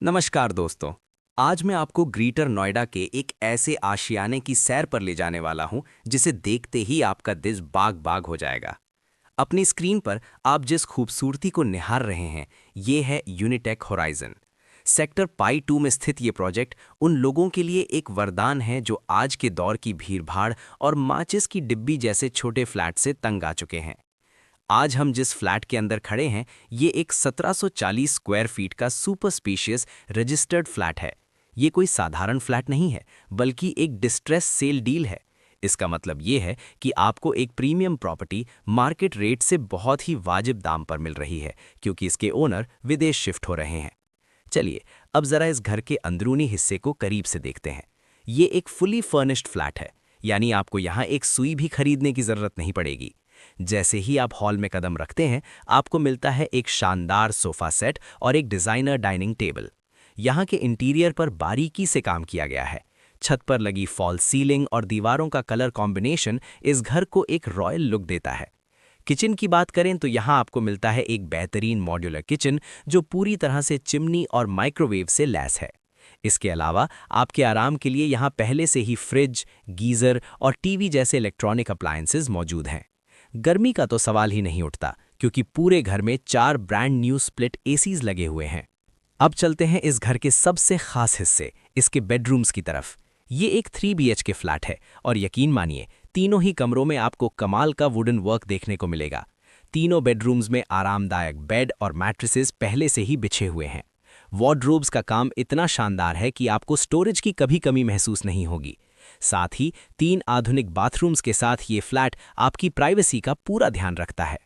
नमस्कार दोस्तों। आज मैं आपको ग्रेटर नोएडा के एक ऐसे आशियाने की सैर पर ले जाने वाला हूं जिसे देखते ही आपका दिल बाग बाग हो जाएगा। अपनी स्क्रीन पर आप जिस खूबसूरती को निहार रहे हैं ये है यूनिटेक होराइजन। सेक्टर पाई 2 में स्थित ये प्रोजेक्ट उन लोगों के लिए एक वरदान है जो आज के दौर की भीड़भाड़ और माचिस की डिब्बी जैसे छोटे फ्लैट से तंग आ चुके हैं। आज हम जिस फ्लैट के अंदर खड़े हैं ये एक 1740 स्क्वायर फीट का सुपर स्पेशियस रजिस्टर्ड फ्लैट है। ये कोई साधारण फ्लैट नहीं है बल्कि एक डिस्ट्रेस सेल डील है। इसका मतलब ये है कि आपको एक प्रीमियम प्रॉपर्टी मार्केट रेट से बहुत ही वाजिब दाम पर मिल रही है क्योंकि इसके ओनर विदेश शिफ्ट हो रहे हैं। चलिए अब जरा इस घर के अंदरूनी हिस्से को करीब से देखते हैं। ये एक फुली फर्निश्ड फ्लैट है, यानी आपको यहाँ एक सुई भी खरीदने की जरूरत नहीं पड़ेगी। जैसे ही आप हॉल में कदम रखते हैं आपको मिलता है एक शानदार सोफा सेट और एक डिजाइनर डाइनिंग टेबल। यहाँ के इंटीरियर पर बारीकी से काम किया गया है। छत पर लगी फॉल सीलिंग और दीवारों का कलर कॉम्बिनेशन इस घर को एक रॉयल लुक देता है। किचन की बात करें तो यहाँ आपको मिलता है एक बेहतरीन मॉड्यूलर किचन जो पूरी तरह से चिमनी और माइक्रोवेव से लैस है। इसके अलावा आपके आराम के लिए यहाँ पहले से ही फ्रिज, गीजर और टीवी जैसे इलेक्ट्रॉनिक अप्लायंसेज मौजूद हैं। गर्मी का तो सवाल ही नहीं उठता क्योंकि पूरे घर में 4 ब्रांड न्यू स्प्लिट एसीज लगे हुए हैं। अब चलते हैं इस घर के सबसे खास हिस्से, इसके बेडरूम्स की तरफ। ये एक 3 BHK फ्लैट है और यकीन मानिए तीनों ही कमरों में आपको कमाल का वुडन वर्क देखने को मिलेगा। तीनों बेडरूम्स में आरामदायक बेड और मैट्रेसेस पहले से ही बिछे हुए हैं। वार्डरोब्स का काम इतना शानदार है कि आपको स्टोरेज की कभी कमी महसूस नहीं होगी। साथ ही 3 आधुनिक बाथरूम्स के साथ ये फ्लैट आपकी प्राइवेसी का पूरा ध्यान रखता है।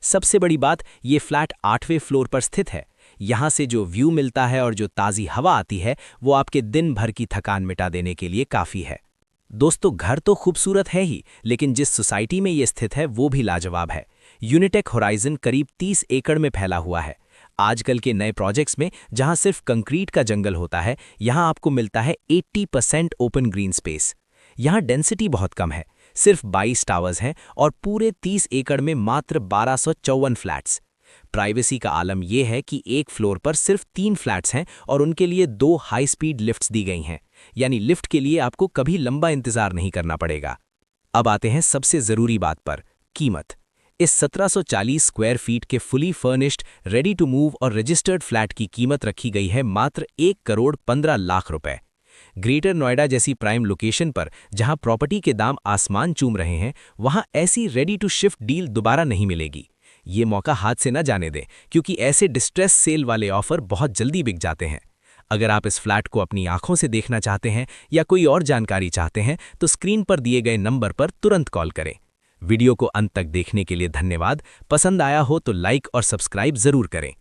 सबसे बड़ी बात, ये फ्लैट 8वें फ्लोर पर स्थित है। यहाँ से जो व्यू मिलता है और जो ताज़ी हवा आती है वो आपके दिन भर की थकान मिटा देने के लिए काफ़ी है। दोस्तों, घर तो खूबसूरत है ही, लेकिन जिस सोसाइटी में ये स्थित है वो भी लाजवाब है। यूनिटेक होराइजन करीब 30 एकड़ में फैला हुआ है। आजकल के नए प्रोजेक्ट्स में जहां सिर्फ कंक्रीट का जंगल होता है, यहां आपको मिलता है 80% ओपन ग्रीन स्पेस। यहां डेंसिटी बहुत कम है, सिर्फ 22 टावर्स हैं और पूरे 30 एकड़ में मात्र 1254 फ्लैट्स। प्राइवेसी का आलम यह है कि एक फ्लोर पर सिर्फ 3 फ्लैट्स हैं और उनके लिए 2 हाई स्पीड लिफ्ट्स दी गई हैं, यानी लिफ्ट के लिए आपको कभी लंबा इंतजार नहीं करना पड़ेगा। अब आते हैं सबसे जरूरी बात पर, कीमत। इस 1740 स्क्वायर फीट के fully furnished ready to move और रजिस्टर्ड फ्लैट की कीमत रखी गई है मात्र 1,15,00,000 रुपए। ग्रेटर नोएडा जैसी प्राइम लोकेशन पर जहां प्रॉपर्टी के दाम आसमान चूम रहे हैं, वहां ऐसी रेडी टू शिफ्ट डील दोबारा नहीं मिलेगी। ये मौका हाथ से न जाने दें क्योंकि ऐसे डिस्ट्रेस सेल वाले ऑफर बहुत जल्दी बिक जाते हैं। अगर आप इस फ्लैट को अपनी आंखों से देखना चाहते हैं या कोई और जानकारी चाहते हैं तो स्क्रीन पर दिए गए नंबर पर तुरंत कॉल करें। वीडियो को अंत तक देखने के लिए धन्यवाद। पसंद आया हो तो लाइक और सब्सक्राइब जरूर करें।